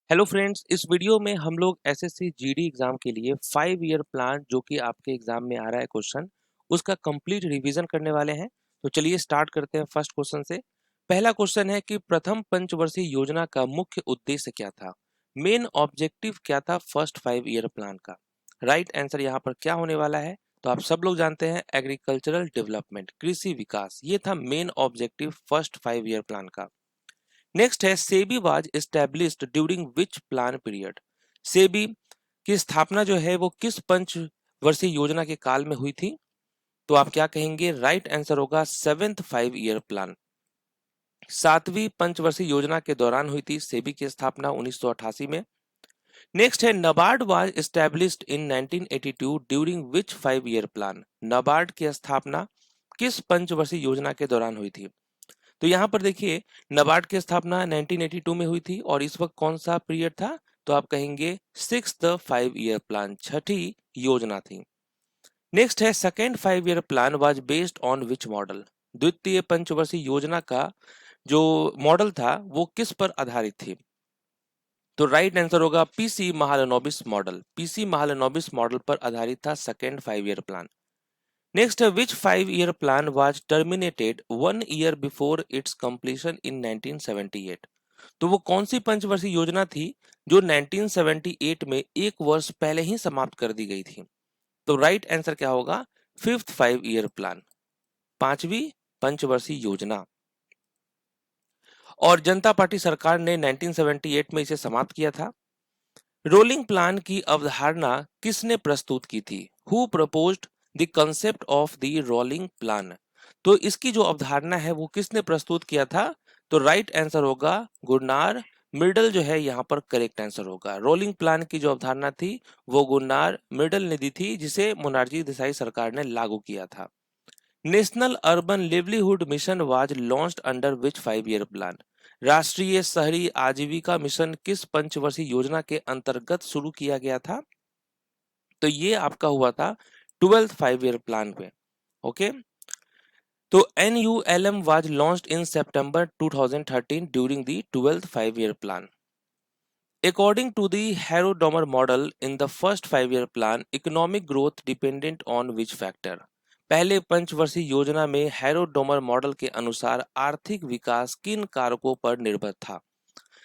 Hello friends, इस video में हम लोग एसएससी जीडी एग्जाम के लिए 5 ईयर प्लान जो कि आपके एग्जाम में आ रहा है क्वेश्चन, उसका कंप्लीट रिवीजन करने वाले हैं। तो चलिए स्टार्ट करते हैं फर्स्ट क्वेश्चन से। पहला क्वेश्चन है कि प्रथम पंचवर्षीय योजना का मुख्य उद्देश्य क्या था। मेन ऑब्जेक्टिव क्या था फर्स्ट 5 ईयर प्लान का। राइट आंसर यहाँ पर क्या होने वाला है, तो आप सब लोग जानते हैं एग्रीकल्चरल डेवलपमेंट, कृषि विकास। ये था main objective first 5 year plan का। नेक्स्ट है SEBI was established during which plan period. SEBI की स्थापना जो है वो किस पंचवर्षीय योजना के काल में हुई थी, तो आप क्या कहेंगे। राइट आंसर होगा 7th 5 ईयर प्लान। 7वीं पंचवर्षीय योजना के दौरान हुई थी सेबी की स्थापना 1988 में। नेक्स्ट है NABARD was established in 1982 during which 5 year plan. NABARD की स्थापना किस पंचवर्षीय योजना के दौरान हुई थी, तो यहाँ पर देखिए नबार्ड की स्थापना 1982 में हुई थी और इस वक्त कौन सा पीरियड था, तो आप कहेंगे 6th 5 ईयर प्लान, छठी योजना थी। नेक्स्ट है second 5 year plan was based on which model. द्वितीय पंचवर्षीय योजना का जो मॉडल था वो किस पर आधारित थी, तो राइट आंसर होगा PC Mahalanobis model. PC Mahalanobis model पर आधारित था second 5 year plan. Next, which 5 year plan was terminated 1 year before its completion in 1978? तो वो कौन सी पंचवर्षीय योजना थी जो 1978 में एक वर्ष पहले ही समाप्त कर दी गई थी, तो राइट आंसर क्या होगा फिफ्थ 5 ईयर प्लान, पांचवी पंचवर्षीय योजना। और जनता पार्टी सरकार ने 1978 में इसे समाप्त किया था। रोलिंग प्लान की अवधारणा किसने प्रस्तुत की थी। Who proposed the concept of the rolling plan. तो इसकी जो अवधारणा है वो किसने प्रस्तुत किया था, तो राइट आंसर होगा गुरनार मिडल जो है यहाँ पर करेक्ट आंसर होगा। रोलिंग प्लान की जो अवधारणा थी वो गुरनार मिडल ने दी थी, जिसे मोनार्जी देसाई सरकार ने लागू किया था। National urban livelihood mission was launched under which 5 year plan. राष्ट्रीय शहरी आजीविका मिशन किस पंचवर्षीय योजना के अंतर्गत शुरू किया गया था, तो ये आपका हुआ था 12th 5 ईयर प्लान पे। ओके, तो NULM was launched in September 2013 during the 12th 5 year plan. According to the Harrow-Domer model, in the first 5 year plan, economic growth dependent on which factor? पहले पंचवर्षीय योजना में हैरो-डोमर मॉडल के अनुसार आर्थिक विकास किन कारकों पर निर्भर था,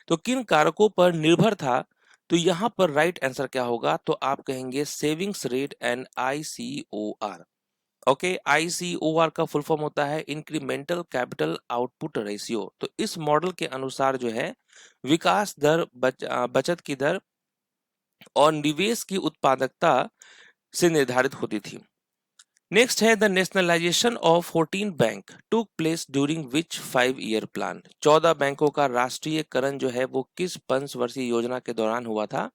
तो किन कारकों पर निर्भर था, तो यहाँ पर राइट आंसर क्या होगा, तो आप कहेंगे savings rate and ICOR। Okay, ICOR का फुल फॉर्म होता है इंक्रीमेंटल कैपिटल आउटपुट रेशियो। तो इस मॉडल के अनुसार जो है विकास दर, बचत की दर और निवेश की उत्पादकता से निर्धारित होती थी। नेक्स्ट है the nationalisation of 14 bank took place during which 5 year plan. 14 बैंकों का राष्ट्रीयकरण जो है वो किस पंचवर्षीय योजना के दौरान हुआ था,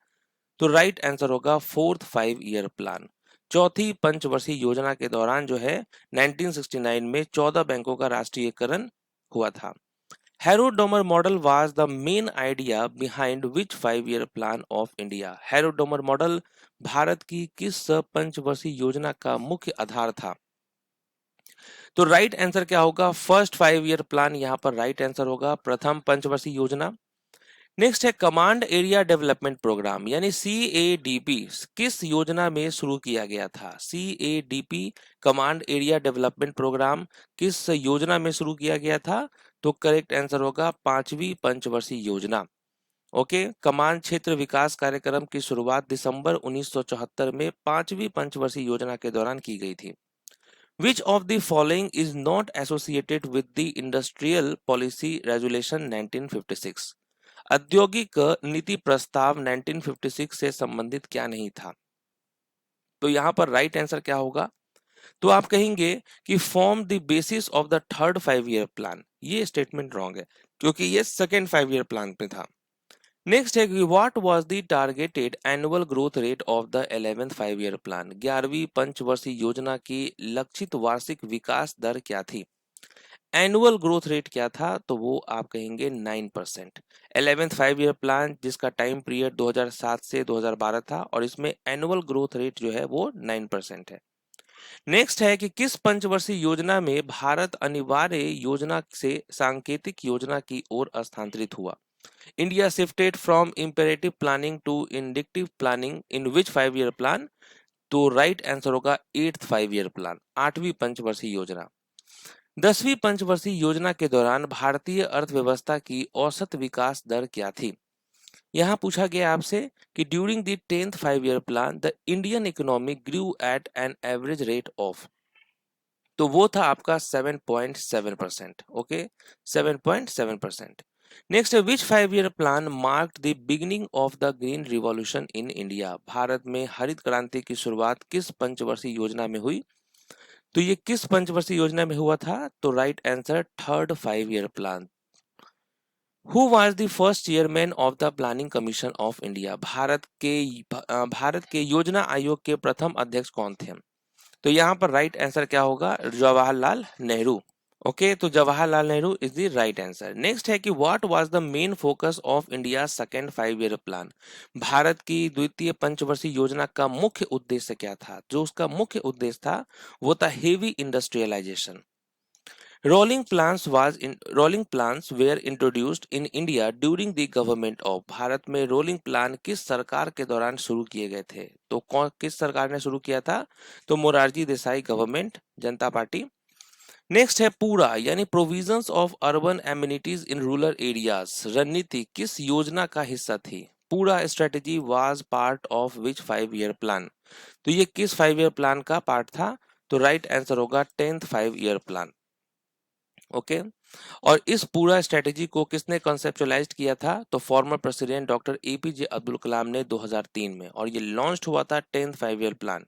तो राइट आंसर होगा फोर्थ 5 ईयर प्लान। चौथी पंचवर्षीय योजना के दौरान जो है 1969 में 14 बैंकों का राष्ट्रीयकरण हुआ था। Harrow-Domar model was the main idea behind which 5 year plan of India. Harrow-Domar model Bharat की किस पंचवर्षीय योजना का मुख्य आधार था, तो राइट आंसर क्या होगा फर्स्ट 5 ईयर प्लान। यहाँ पर राइट आंसर होगा प्रथम पंचवर्षीय योजना। नेक्स्ट है कमांड एरिया डेवलपमेंट प्रोग्राम यानी CADP किस योजना में शुरू किया गया था। CADP command area development programme किस योजना में शुरू किया गया था, तो करेक्ट आंसर होगा पांचवी पंचवर्षीय योजना। ओके, कमांड क्षेत्र विकास कार्यक्रम की शुरुआत दिसंबर 1974 में पांचवी पंचवर्षीय योजना के दौरान की गई थी। Which of the following is not associated with the Industrial Policy Resolution 1956? औद्योगिक नीति प्रस्ताव 1956 से संबंधित क्या नहीं था, तो यहाँ पर राइट आंसर क्या होगा, तो आप कहेंगे कि form the basis of the third 5 year plan. ये स्टेटमेंट रॉन्ग है क्योंकि ये सेकेंड 5 ईयर प्लान पे था। नेक्स्ट है कि what was the targeted annual growth rate of the 11th 5 year plan. 11वीं पंचवर्षीय योजना की लक्षित वार्षिक विकास दर क्या थी। एनुअल ग्रोथ रेट क्या था, तो वो आप कहेंगे 9%। 11th 5 ईयर प्लान जिसका टाइम पीरियड 2007 से 2012 था और इसमें एनुअल ग्रोथ रेट जो है वो 9% है। नेक्स्ट है कि किस पंचवर्षीय योजना में भारत अनिवार्य योजना से सांकेतिक योजना की ओर स्थानांतरित हुआ। India shifted from imperative planning to indicative planning in which 5 year plan? तो राइट आंसर होगा 8th 5 ईयर प्लान, 8वीं पंचवर्षीय योजना। 10वीं पंचवर्षीय योजना के दौरान भारतीय अर्थव्यवस्था की औसत विकास दर क्या थी? यहाँ पूछा गया आपसे कि during the 10th 5 year plan the Indian economy grew at an average rate of, तो वो था आपका 7.7%। Okay, 7.7%। Next, which 5 year plan marked the beginning of the green revolution in India? Bharat में हरित क्रांति की शुरुआत किस पंचवर्षीय योजना में हुई? तो ये किस पंचवर्षीय योजना में हुआ था? तो right answer 3rd 5 year plan. Who was the first chairman of the planning commission of India? Bharat के योजना आयोग के प्रथम अध्यक्ष कौन थे? तो यहाँ पर राइट आंसर क्या होगा? जवाहरलाल नेहरू। ओके, तो Jawaharlal Nehru is the right answer. Next है कि what was the main focus of India second 5 year plan? Bharat की द्वितीय पंचवर्षीय योजना का मुख्य उद्देश्य क्या था? जो उसका मुख्य उद्देश्य था वो था heavy industrialisation. Rolling plans were introduced in India during the government of, Bharat में रोलिंग प्लान किस सरकार के दौरान शुरू किए गए थे? तो कौन किस सरकार ने शुरू किया था? तो मोरारजी देसाई गवर्नमेंट, जनता पार्टी। नेक्स्ट है पूरा यानी provisions of urban amenities in rural areas रणनीति किस योजना का हिस्सा थी? पूरा strategy was part of which 5 year plan? तो ये किस 5 ईयर प्लान का पार्ट था? तो राइट आंसर होगा 10th 5 ईयर प्लान। ओके, और इस पूरा स्ट्रेटेजी को किसने कॉन्सेप्चुअलाइज किया था? तो former president doctor APJ Abdul Kalam ने 2003 में, और ये लॉन्च हुआ था 10th 5 ईयर प्लान।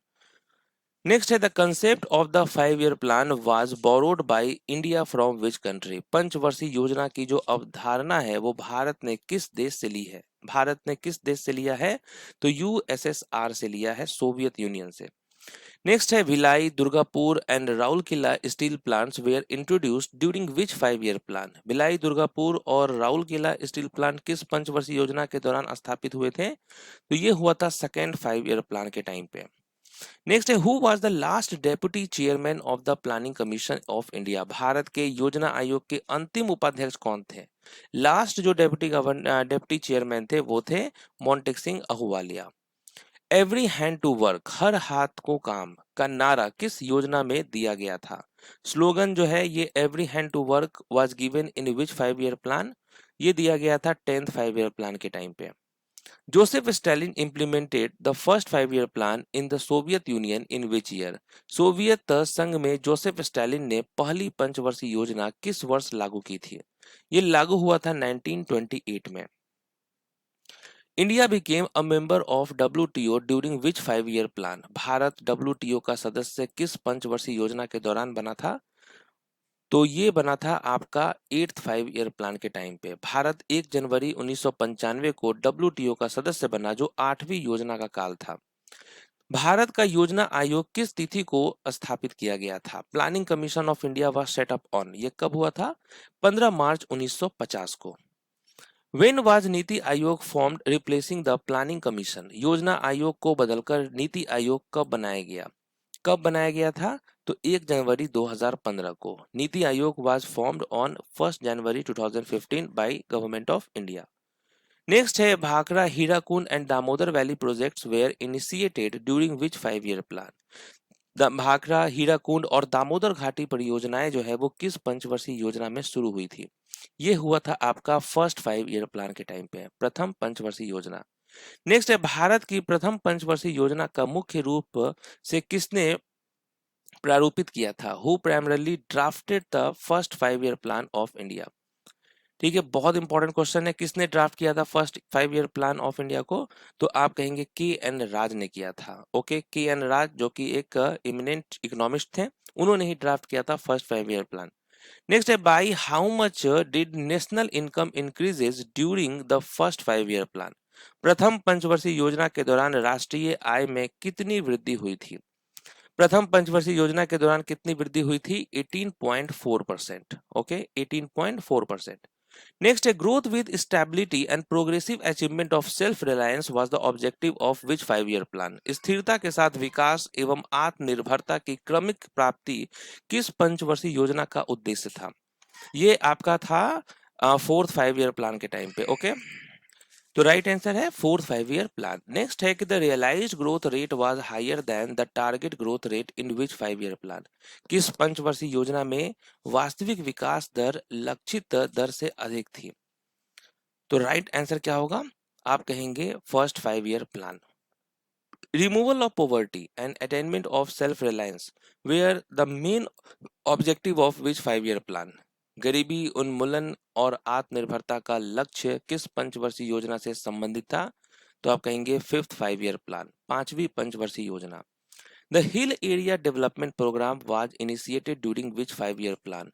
नेक्स्ट है the concept of the 5 year plan was borrowed by India from which country? पंचवर्षीय योजना की जो अवधारणा है वो भारत ने किस देश से ली है? भारत ने किस देश से लिया है? तो यूएसएसआर से लिया है, सोवियत यूनियन से। नेक्स्ट है Bhilai, Durgapur and Rourkela steel plants were introduced during which 5 year plan? Bhilai, Durgapur और राउरकेला स्टील प्लांट किस पंचवर्षीय योजना के दौरान स्थापित हुए थे? तो ये हुआ था सेकेंड 5 ईयर प्लान के टाइम पे। नेक्स्ट है who was the last deputy chairman of the planning commission of India? Bharat के योजना आयोग के अंतिम उपाध्यक्ष कौन थे? लास्ट जो डेप्यूटी चेयरमैन थे वो थे Montek Singh Ahluwalia. Every hand to work, हर हाथ को काम का नारा किस योजना में दिया गया था? स्लोगन जो है ये every hand to work was given in which 5 year plan? ये दिया गया था 10th 5 ईयर प्लान के टाइम पे। Joseph Stalin implemented the first 5 year plan in the Soviet Union in which year? Soviet संघ में जोसेफ स्टालिन ने पहली पंचवर्षीय योजना किस वर्ष लागू की थी? ये लागू हुआ था 1928 में। India became a member of WTO during which 5 year plan? Bharat WTO का सदस्य किस पंचवर्षीय योजना के दौरान बना था? तो ये बना था आपका 8th 5 ईयर प्लान के टाइम पे। भारत 1 जनवरी 1995 को WTO का सदस्य बना, जो 8वीं योजना का काल था। भारत का योजना आयोग किस तिथि को स्थापित किया गया था? Planning commission of India was set up on, ये कब हुआ था? 15 मार्च 1950 को। When was NITI Aayog formed replacing the planning commission? योजना आयोग को बदलकर नीति आयोग कब बनाया गया? कब बनाया गया था? तो 1 जनवरी 2015 को। NITI Aayog was formed on 1st January 2015 by government of India. Next है Bhakra, Hirakud and Damodar valley projects were initiated during which 5 year plan? Bhakra, Hirakud और दामोदर घाटी परियोजनाएं जो है वो किस पंचवर्षीय योजना में शुरू हुई थी? ये हुआ था आपका फर्स्ट 5 ईयर प्लान के टाइम पे, प्रथम पंचवर्षीय योजना। नेक्स्ट है भारत की प्रथम पंचवर्षीय योजना का मुख्य रूप से किसने प्रारूपित किया था? Who primarily drafted the first 5 year plan of India? ठीक है, बहुत इंपॉर्टेंट क्वेश्चन है, किसने ड्राफ्ट किया था first 5 year plan of India को? तो आप कहेंगे के.एन. राज ने किया था। Okay, K. N.. राज जो कि एक इमिनेंट इकोनॉमिस्ट थे, उन्होंने ही ड्राफ्ट किया था फर्स्ट 5 ईयर प्लान। नेक्स्ट है by how much did national income increases during the first 5 year plan? प्रथम पंचवर्षीय योजना के दौरान राष्ट्रीय आय में कितनी वृद्धि हुई थी? प्रथम पंचवर्षीय योजना के दौरान कितनी वृद्धि हुई थी? 18.4%। ओके, 18.4%। नेक्स्ट है growth with stability and progressive achievement of self Reliance was the objective of which 5 year plan? स्थिरता के साथ विकास एवं आत्मनिर्भरता की क्रमिक प्राप्ति किस पंचवर्षीय योजना का उद्देश्य था? ये आपका था फोर्थ 5 ईयर प्लान के टाइम पे। ओके, तो राइट आंसर है फोर्थ 5 ईयर प्लान। नेक्स्ट है कि the realised growth rate was higher than the target growth rate in which 5 year plan. किस पंचवर्षीय योजना में वास्तविक विकास दर लक्षित दर से अधिक थी? तो राइट आंसर क्या होगा? आप कहेंगे first 5 year plan. Removal of poverty and attainment of self reliance were the main objective of which 5 year plan. गरीबी उन्मूलन और आत्मनिर्भरता का लक्ष्य किस पंचवर्षीय योजना से संबंधित था? तो आप कहेंगे फिफ्थ 5 ईयर प्लान, पांचवी पंचवर्षीय योजना। The hill area development programme was initiated during which 5 year plan.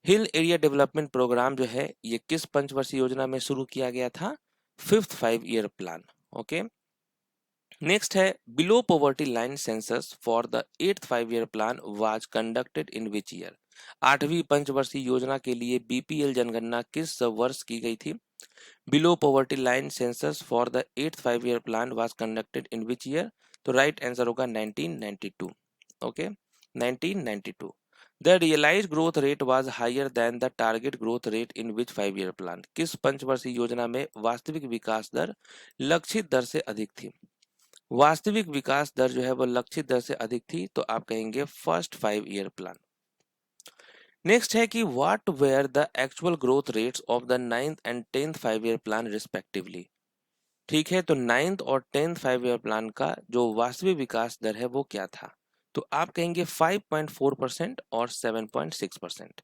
Hill area development programme जो है ये किस पंचवर्षीय योजना में शुरू किया गया था? Fifth 5 year plan. Okay, next है below poverty line census for the eighth 5 year plan was conducted in which year. आठवीं पंचवर्षीय योजना के लिए बीपीएल जनगणना किस वर्ष की गई थी? Below poverty line census for the eighth 5 year plan was conducted in which year? तो राइट आंसर होगा 1992। Okay, 1992। The realised growth rate was higher than the target growth rate in which 5 year plan. किस पंचवर्षीय योजना में वास्तविक विकास दर लक्षित दर से अधिक थी? वास्तविक विकास दर जो है वो लक्षित दर से अधिक थी, तो आप कहेंगे फर्स्ट 5 ईयर प्लान। नेक्स्ट है कि what were the actual growth rates of the 9th and 10th 5 year plan respectively. ठीक है, तो 9th और 10th 5 ईयर प्लान का जो वास्तविक विकास दर है वो क्या था? तो आप कहेंगे 5.4% और 7.6%।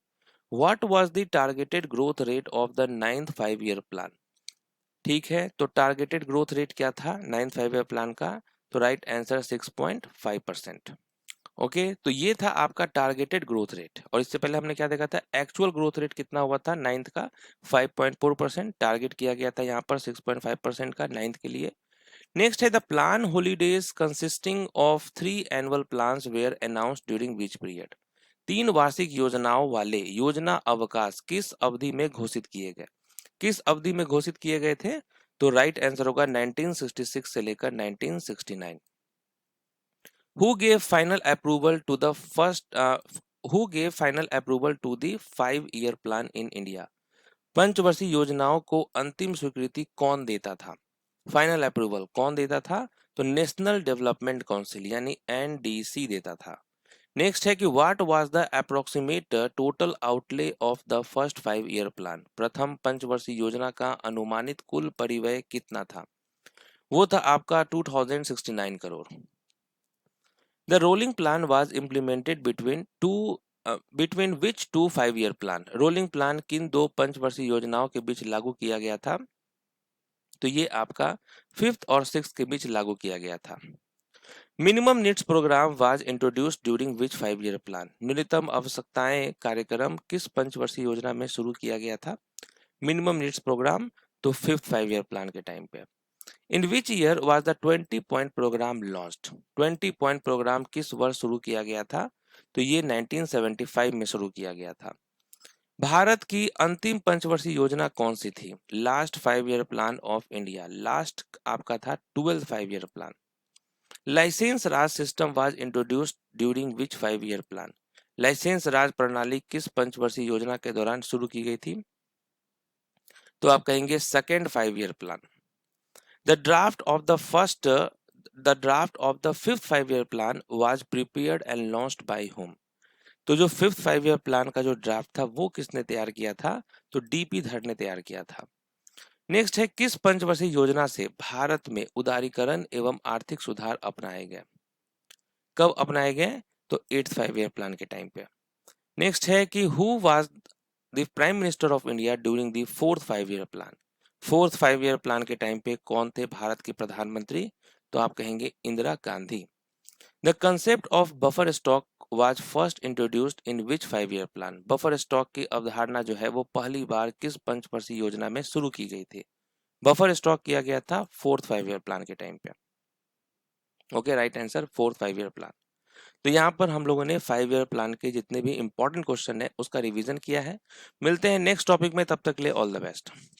What was the targeted growth rate of the 9th 5 year plan. ठीक है, तो टारगेटेड ग्रोथ रेट क्या था 9th 5 ईयर प्लान का? तो राइट आंसर 6.5%। ओके, तो ये था आपका टारगेटेड ग्रोथ रेट, और इससे पहले हमने क्या देखा था? एक्चुअल ग्रोथ रेट कितना हुआ था 9th का? 5.4%। टारगेट किया गया था यहाँ पर 6.5% का 9th के लिए। नेक्स्ट है the plan holidays consisting of 3 annual plans were announced during which period. 3 वार्षिक योजनाओं वाले योजना अवकाश किस अवधि में घोषित किए गए? किस अवधि में घोषित किए गए थे? तो राइट आंसर होगा 1966 से लेकर 1969। Who gave final approval to the who gave final approval to the 5 year plan in India. पंचवर्षीय योजनाओं को अंतिम स्वीकृति कौन देता था? फाइनल अप्रूवल कौन देता था? तो नेशनल डेवलपमेंट काउंसिल यानी एनडीसी देता था। नेक्स्ट है कि what was the approximate total outlay of the first 5 year plan. प्रथम पंचवर्षीय योजना का अनुमानित कुल परिव्यय कितना था? वो था आपका 2069 crore. The rolling plan was implemented between which two 5 year plan. Rolling plan किन दो पंचवर्षीय योजनाओं के बीच लागू किया गया था? तो ये आपका फिफ्थ और सिक्स के बीच लागू किया गया था। Minimum needs programme was introduced during which 5 year plan. न्यूनतम आवश्यकताएं कार्यक्रम किस पंचवर्षीय योजना में शुरू किया गया था? मिनिमम नीड्स प्रोग्राम तो फिफ्थ 5 ईयर प्लान के टाइम पे। In which year was the 20 point program launched. 20 point program किस वर्ष शुरू किया गया था? तो ये 1975 में शुरू किया गया था। भारत की अंतिम पंचवर्षीय योजना कौन सी थी? Last 5 year plan of India. Last आपका था 12th 5 year plan. Licence raj system was introduced during which 5 year plan. Licence raj प्रणाली किस पंचवर्षीय योजना के दौरान शुरू की गई थी? तो आप कहेंगे second 5 year plan. The draft of the fifth 5 year plan was prepared and launched by whom? तो जो फिफ्थ 5 ईयर प्लान का जो ड्राफ्ट था वो किसने तैयार किया था? तो डीपी धर ने तैयार किया था। नेक्स्ट है किस पंचवर्षीय योजना से भारत में उदारीकरण एवं आर्थिक सुधार अपनाए गए? कब अपनाए गए? तो एट्थ 5 ईयर प्लान के टाइम पे। नेक्स्ट है कि who was the prime minister of India during the fourth 5 year plan. Fourth 5 year plan के टाइम पे कौन थे भारत के प्रधानमंत्री? तो आप कहेंगे Indira Gandhi. The concept of buffer stock was first introduced in which 5 year plan. Buffer stock की अवधारणा जो है वो पहली बार किस पंचवर्षीय योजना में शुरू की गई थी? बफर स्टॉक किया गया था फोर्थ 5 ईयर प्लान के टाइम पे। Okay, right answer fourth 5 year plan. तो यहाँ पर हम लोगों ने 5 ईयर प्लान के जितने भी इंपॉर्टेंट क्वेश्चन है उसका रिवीजन किया है। मिलते हैं नेक्स्ट टॉपिक में, तब तक के लिए ऑल द बेस्ट।